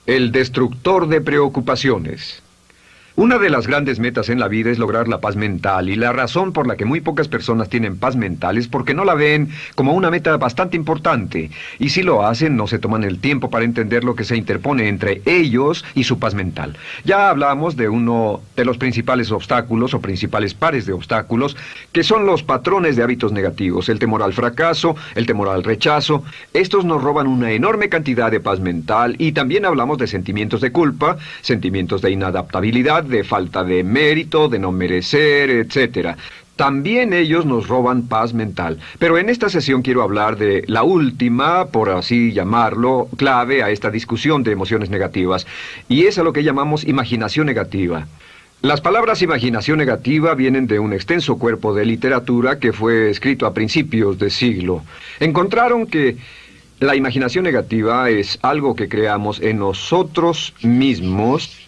El destructor de preocupaciones. Una de las grandes metas en la vida es lograr la paz mental, y la razón por la que muy pocas personas tienen paz mental es porque no la ven como una meta bastante importante, y si lo hacen no se toman el tiempo para entender lo que se interpone entre ellos y su paz mental. Ya hablamos de uno de los principales obstáculos o principales pares de obstáculos, que son los patrones de hábitos negativos, el temor al fracaso, el temor al rechazo. Estos nos roban una enorme cantidad de paz mental, y también hablamos de sentimientos de culpa, sentimientos de inadaptabilidad, de falta de mérito, de no merecer, etcétera. También ellos nos roban paz mental. Pero en esta sesión quiero hablar de la última, por así llamarlo, clave a esta discusión de emociones negativas, y es a lo que llamamos imaginación negativa. Las palabras imaginación negativa vienen de un extenso cuerpo de literatura que fue escrito a principios de siglo. Encontraron que la imaginación negativa es algo que creamos en nosotros mismos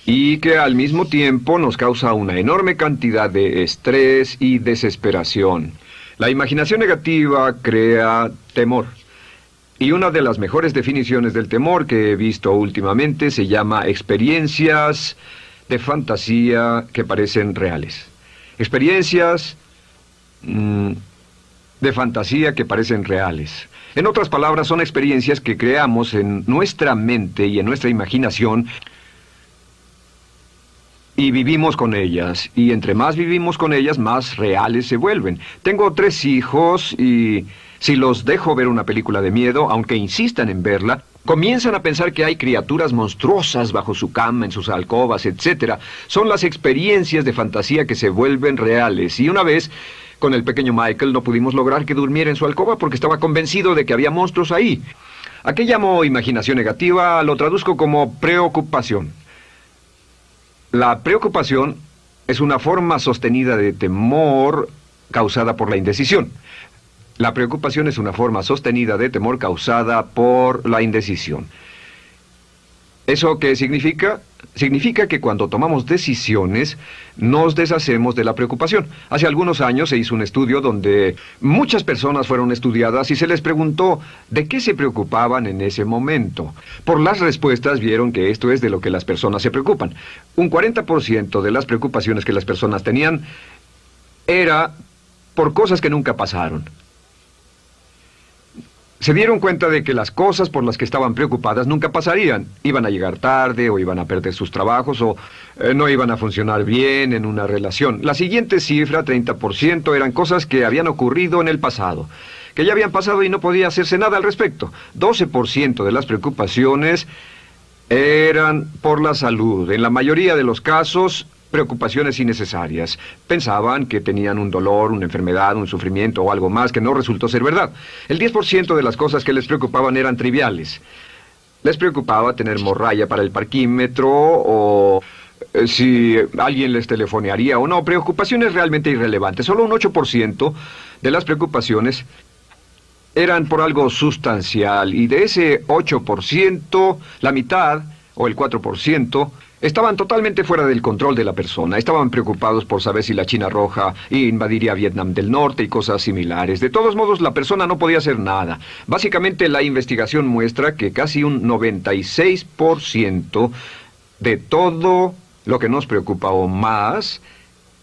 y que al mismo tiempo nos causa una enorme cantidad de estrés y desesperación. La imaginación negativa crea temor. Y una de las mejores definiciones del temor que he visto últimamente se llama experiencias de fantasía que parecen reales. Experiencias de fantasía que parecen reales. En otras palabras, son experiencias que creamos en nuestra mente y en nuestra imaginación, y vivimos con ellas, y entre más vivimos con ellas, más reales se vuelven. Tengo 3 hijos, y si los dejo ver una película de miedo, aunque insistan en verla, comienzan a pensar que hay criaturas monstruosas bajo su cama, en sus alcobas, etc. Son las experiencias de fantasía que se vuelven reales, y una vez, con el pequeño Michael, no pudimos lograr que durmiera en su alcoba porque estaba convencido de que había monstruos ahí. ¿A qué llamo imaginación negativa? Lo traduzco como preocupación. La preocupación es una forma sostenida de temor causada por la indecisión. La preocupación es una forma sostenida de temor causada por la indecisión. ¿Eso qué significa? Significa que cuando tomamos decisiones, nos deshacemos de la preocupación. Hace algunos años se hizo un estudio donde muchas personas fueron estudiadas y se les preguntó de qué se preocupaban en ese momento. Por las respuestas vieron que esto es de lo que las personas se preocupan. Un 40% de las preocupaciones que las personas tenían era por cosas que nunca pasaron. Se dieron cuenta de que las cosas por las que estaban preocupadas nunca pasarían. Iban a llegar tarde, o iban a perder sus trabajos, o no iban a funcionar bien en una relación. La siguiente cifra, 30%, eran cosas que habían ocurrido en el pasado, que ya habían pasado y no podía hacerse nada al respecto. 12% de las preocupaciones eran por la salud. En la mayoría de los casos, preocupaciones innecesarias. Pensaban que tenían un dolor, una enfermedad, un sufrimiento o algo más que no resultó ser verdad. El 10% de las cosas que les preocupaban eran triviales. Les preocupaba tener morralla para el parquímetro, o si alguien les telefonearía o no. Preocupaciones realmente irrelevantes. Solo un 8% de las preocupaciones eran por algo sustancial, y de ese 8%, la mitad, o el 4%, estaban totalmente fuera del control de la persona. Estaban preocupados por saber si la China Roja invadiría Vietnam del Norte y cosas similares. De todos modos, la persona no podía hacer nada. Básicamente, la investigación muestra que casi un 96% de todo lo que nos preocupa o más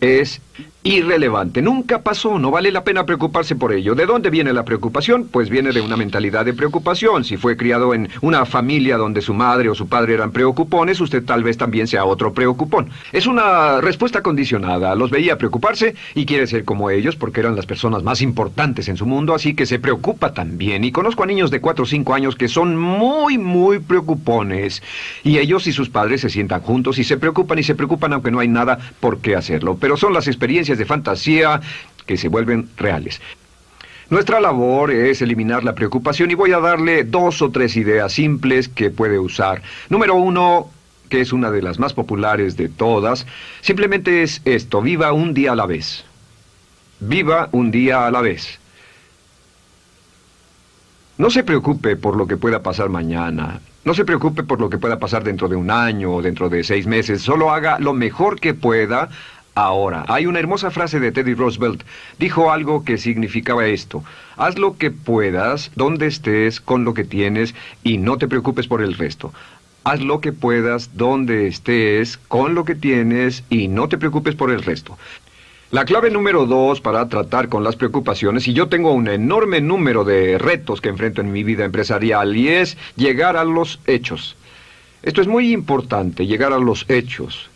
es irrelevante. Nunca pasó, no vale la pena preocuparse por ello. ¿De dónde viene la preocupación? Pues viene de una mentalidad de preocupación. Si fue criado en una familia donde su madre o su padre eran preocupones, usted tal vez también sea otro preocupón. Es una respuesta condicionada. Los veía preocuparse y quiere ser como ellos porque eran las personas más importantes en su mundo, así que se preocupa también. Y conozco a niños de 4 o 5 años que son muy preocupones. Y ellos y sus padres se sientan juntos y se preocupan aunque no hay nada por qué hacerlo. Pero son las experiencias de fantasía que se vuelven reales. Nuestra labor es eliminar la preocupación, y voy a darle 2 o 3 ideas simples que puede usar. Número 1, que es una de las más populares de todas, simplemente es esto: viva un día a la vez. Viva un día a la vez. No se preocupe por lo que pueda pasar mañana. No se preocupe por lo que pueda pasar dentro de un año o dentro de 6 meses. Solo haga lo mejor que pueda ahora. Hay una hermosa frase de Teddy Roosevelt. Dijo algo que significaba esto: haz lo que puedas, donde estés, con lo que tienes, y no te preocupes por el resto. Haz lo que puedas, donde estés, con lo que tienes, y no te preocupes por el resto. La clave número 2 para tratar con las preocupaciones, y yo tengo un enorme número de retos que enfrento en mi vida empresarial, y es llegar a los hechos. Esto es muy importante, llegar a los hechos.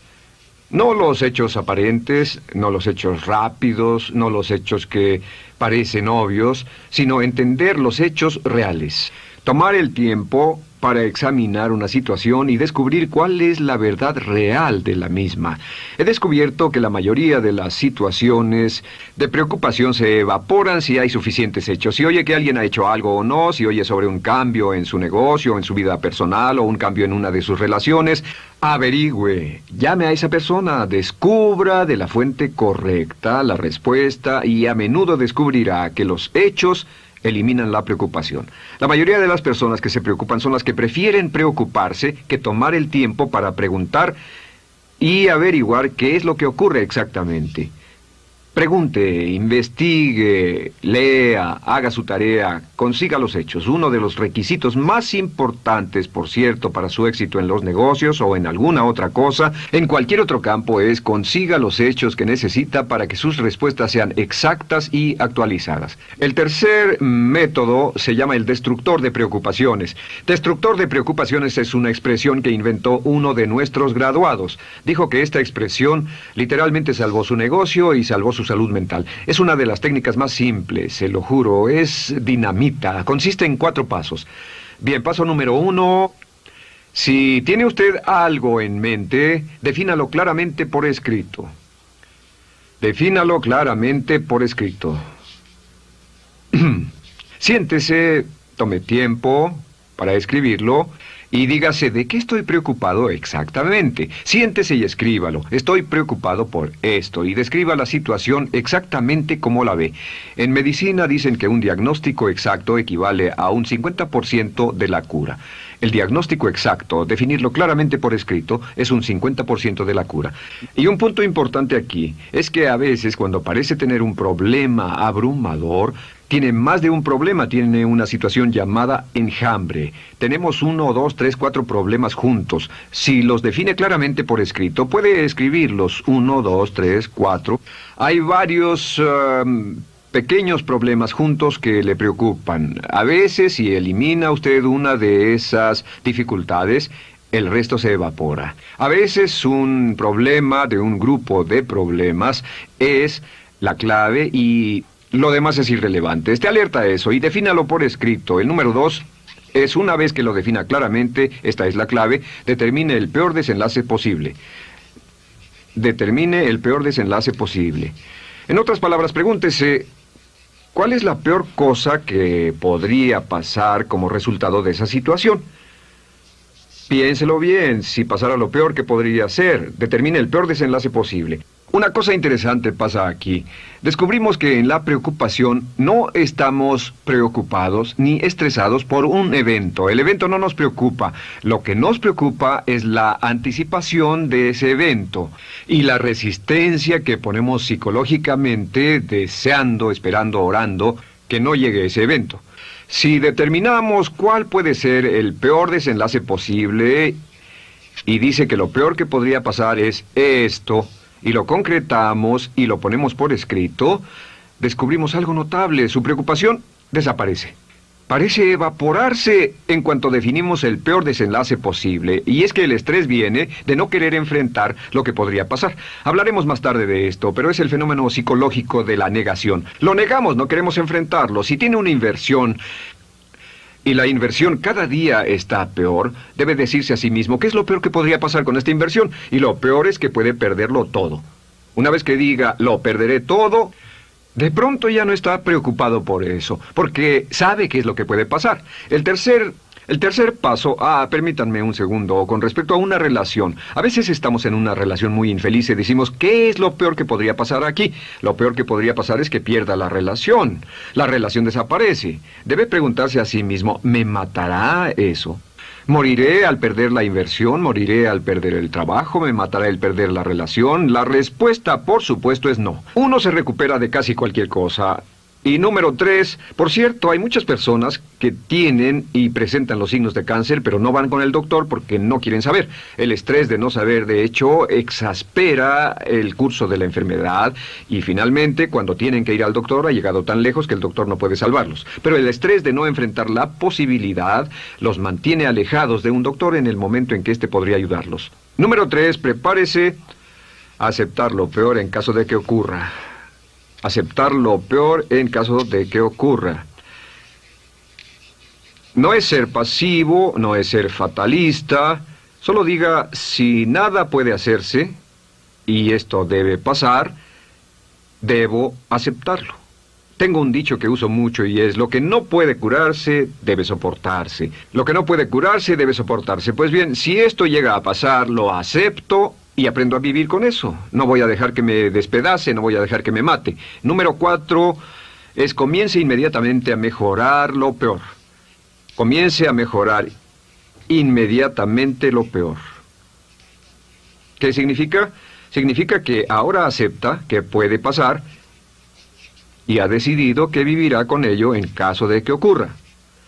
No los hechos aparentes, no los hechos rápidos, no los hechos que parecen obvios, sino entender los hechos reales. Tomar el tiempo para examinar una situación y descubrir cuál es la verdad real de la misma. He descubierto que la mayoría de las situaciones de preocupación se evaporan si hay suficientes hechos. Si oye que alguien ha hecho algo o no, si oye sobre un cambio en su negocio, en su vida personal o un cambio en una de sus relaciones, averigüe, llame a esa persona, descubra de la fuente correcta la respuesta y a menudo descubrirá que los hechos eliminan la preocupación. La mayoría de las personas que se preocupan son las que prefieren preocuparse que tomar el tiempo para preguntar y averiguar qué es lo que ocurre exactamente. Pregunte, investigue, lea, haga su tarea, consiga los hechos. Uno de los requisitos más importantes, por cierto, para su éxito en los negocios o en alguna otra cosa, en cualquier otro campo, es consiga los hechos que necesita para que sus respuestas sean exactas y actualizadas. El tercer método se llama el destructor de preocupaciones. Destructor de preocupaciones es una expresión que inventó uno de nuestros graduados. Dijo que esta expresión literalmente salvó su negocio y salvó su salud mental. Es una de las técnicas más simples, se lo juro, es dinamita. Consiste en 4 pasos. Bien, paso número 1. Si tiene usted algo en mente, defínalo claramente por escrito. Defínalo claramente por escrito. Siéntese, tome tiempo para escribirlo y dígase de qué estoy preocupado exactamente. Siéntese y escríbalo. Estoy preocupado por esto y describa la situación exactamente como la ve. En medicina dicen que un diagnóstico exacto equivale a un 50% de la cura. El diagnóstico exacto, definirlo claramente por escrito, es un 50% de la cura. Y un punto importante aquí es que a veces cuando parece tener un problema abrumador, tiene más de un problema, tiene una situación llamada enjambre. Tenemos 1, 2, 3, 4 problemas juntos. Si los define claramente por escrito, puede escribirlos 1, 2, 3, 4. Hay varios pequeños problemas juntos que le preocupan. A veces, si elimina usted una de esas dificultades, el resto se evapora. A veces un problema de un grupo de problemas es la clave y lo demás es irrelevante. Esté alerta a eso y defínalo por escrito. El número 2 es, una vez que lo defina claramente, esta es la clave, determine el peor desenlace posible. Determine el peor desenlace posible. En otras palabras, pregúntese, ¿cuál es la peor cosa que podría pasar como resultado de esa situación? Piénselo bien, si pasara lo peor que podría ser, determine el peor desenlace posible. Una cosa interesante pasa aquí. Descubrimos que en la preocupación no estamos preocupados ni estresados por un evento. El evento no nos preocupa. Lo que nos preocupa es la anticipación de ese evento y la resistencia que ponemos psicológicamente, deseando, esperando, orando, que no llegue ese evento. Si determinamos cuál puede ser el peor desenlace posible y dice que lo peor que podría pasar es esto, y lo concretamos y lo ponemos por escrito, descubrimos algo notable. Su preocupación desaparece. Parece evaporarse en cuanto definimos el peor desenlace posible. Y es que el estrés viene de no querer enfrentar lo que podría pasar. Hablaremos más tarde de esto, pero es el fenómeno psicológico de la negación. Lo negamos, no queremos enfrentarlo. Si tiene una inversión y la inversión cada día está peor, debe decirse a sí mismo, ¿qué es lo peor que podría pasar con esta inversión? Y lo peor es que puede perderlo todo. Una vez que diga, lo perderé todo, de pronto ya no está preocupado por eso, porque sabe qué es lo que puede pasar. El tercer paso, permítanme un segundo, con respecto a una relación. A veces estamos en una relación muy infeliz y decimos, ¿qué es lo peor que podría pasar aquí? Lo peor que podría pasar es que pierda la relación. La relación desaparece. Debe preguntarse a sí mismo, ¿me matará eso? ¿Moriré al perder la inversión? ¿Moriré al perder el trabajo? ¿Me matará el perder la relación? La respuesta, por supuesto, es no. Uno se recupera de casi cualquier cosa. Y número 3, por cierto, hay muchas personas que tienen y presentan los signos de cáncer, pero no van con el doctor porque no quieren saber. El estrés de no saber, de hecho, exaspera el curso de la enfermedad y finalmente, cuando tienen que ir al doctor, ha llegado tan lejos que el doctor no puede salvarlos. Pero el estrés de no enfrentar la posibilidad los mantiene alejados de un doctor en el momento en que éste podría ayudarlos. Número 3, prepárese a aceptar lo peor en caso de que ocurra. Aceptar lo peor en caso de que ocurra. No es ser pasivo, no es ser fatalista. Solo diga, si nada puede hacerse, y esto debe pasar, debo aceptarlo. Tengo un dicho que uso mucho y es, lo que no puede curarse, debe soportarse. Lo que no puede curarse, debe soportarse. Pues bien, si esto llega a pasar, lo acepto y aprendo a vivir con eso. No voy a dejar que me despedace, no voy a dejar que me mate. Número 4 es comience inmediatamente a mejorar lo peor. Comience a mejorar inmediatamente lo peor. ¿Qué significa? Significa que ahora acepta que puede pasar y ha decidido que vivirá con ello en caso de que ocurra.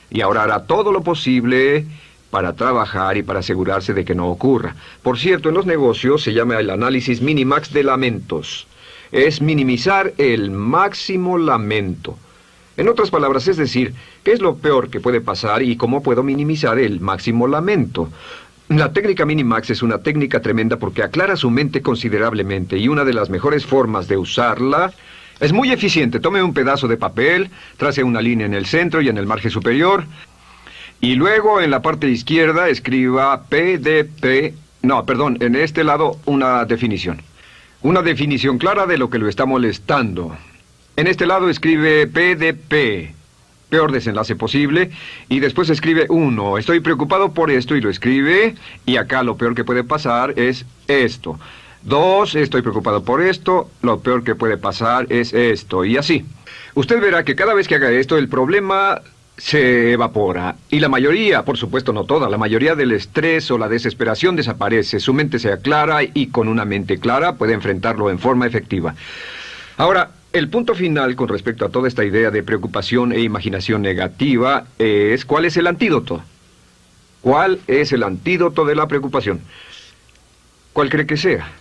Y ahora hará todo lo posible para trabajar y para asegurarse de que no ocurra. Por cierto, en los negocios se llama el análisis minimax de lamentos. Es minimizar el máximo lamento. En otras palabras, es decir, ¿qué es lo peor que puede pasar y cómo puedo minimizar el máximo lamento? La técnica Minimax es una técnica tremenda porque aclara su mente considerablemente y una de las mejores formas de usarla es muy eficiente. Tome un pedazo de papel, trace una línea en el centro y en el margen superior y luego en la parte izquierda escriba en este lado una definición. Una definición clara de lo que lo está molestando. En este lado escribe PDP, peor desenlace posible, y después escribe 1, estoy preocupado por esto, y lo escribe, y acá lo peor que puede pasar es esto. 2, estoy preocupado por esto, lo peor que puede pasar es esto, y así. Usted verá que cada vez que haga esto, el problema se evapora, y la mayoría, por supuesto no toda, la mayoría del estrés o la desesperación desaparece, su mente se aclara, y con una mente clara puede enfrentarlo en forma efectiva. Ahora, el punto final con respecto a toda esta idea de preocupación e imaginación negativa es ¿cuál es el antídoto? ¿Cuál es el antídoto de la preocupación? ¿Cuál cree que sea?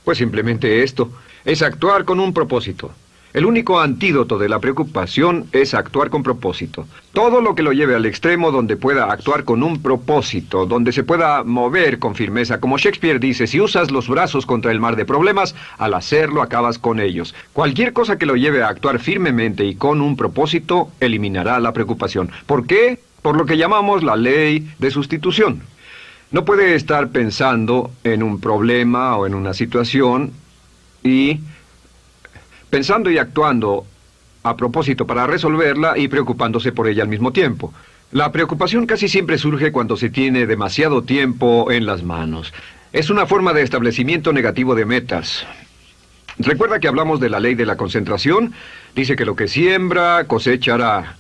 Pues simplemente esto, es actuar con un propósito. El único antídoto de la preocupación es actuar con propósito. Todo lo que lo lleve al extremo donde pueda actuar con un propósito, donde se pueda mover con firmeza. Como Shakespeare dice, si usas los brazos contra el mar de problemas, al hacerlo acabas con ellos. Cualquier cosa que lo lleve a actuar firmemente y con un propósito, eliminará la preocupación. ¿Por qué? Por lo que llamamos la ley de sustitución. No puede estar pensando en un problema o en una situación y pensando y actuando a propósito para resolverla y preocupándose por ella al mismo tiempo. La preocupación casi siempre surge cuando se tiene demasiado tiempo en las manos. Es una forma de establecimiento negativo de metas. ¿Recuerda que hablamos de la ley de la concentración? Dice que lo que siembra, cosechará.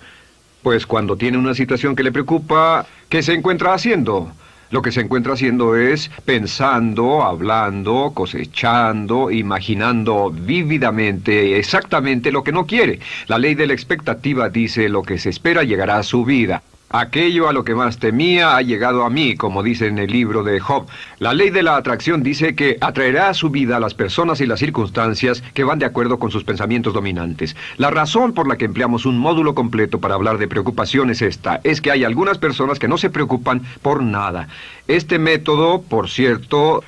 Pues cuando tiene una situación que le preocupa, ¿qué se encuentra haciendo? Lo que se encuentra haciendo es pensando, hablando, cosechando, imaginando vívidamente exactamente lo que no quiere. La ley de la expectativa dice lo que se espera llegará a su vida. Aquello a lo que más temía ha llegado a mí, como dice en el libro de Job. La ley de la atracción dice que atraerá a su vida a las personas y las circunstancias que van de acuerdo con sus pensamientos dominantes. La razón por la que empleamos un módulo completo para hablar de preocupación es esta. Es que hay algunas personas que no se preocupan por nada. Este método, por cierto,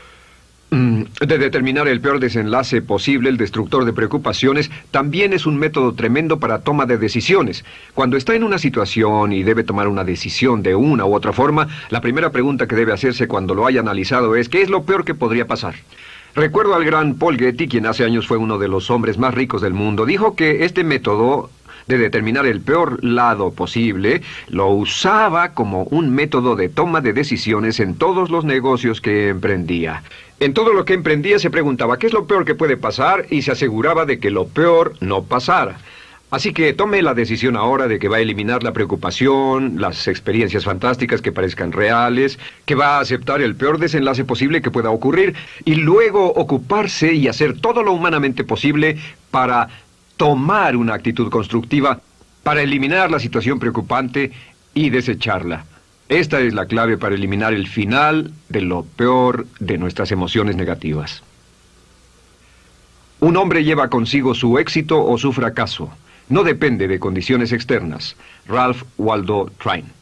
de determinar el peor desenlace posible, el destructor de preocupaciones, también es un método tremendo para toma de decisiones. Cuando está en una situación y debe tomar una decisión de una u otra forma, la primera pregunta que debe hacerse cuando lo haya analizado es ¿qué es lo peor que podría pasar? Recuerdo al gran Paul Getty, quien hace años fue uno de los hombres más ricos del mundo, dijo que este método de determinar el peor lado posible, lo usaba como un método de toma de decisiones en todos los negocios que emprendía. En todo lo que emprendía se preguntaba ¿qué es lo peor que puede pasar? Y se aseguraba de que lo peor no pasara. Así que tome la decisión ahora de que va a eliminar la preocupación, las experiencias fantásticas que parezcan reales, que va a aceptar el peor desenlace posible que pueda ocurrir y luego ocuparse y hacer todo lo humanamente posible para tomar una actitud constructiva, para eliminar la situación preocupante y desecharla. Esta es la clave para eliminar el final de lo peor de nuestras emociones negativas. Un hombre lleva consigo su éxito o su fracaso. No depende de condiciones externas. Ralph Waldo Trine.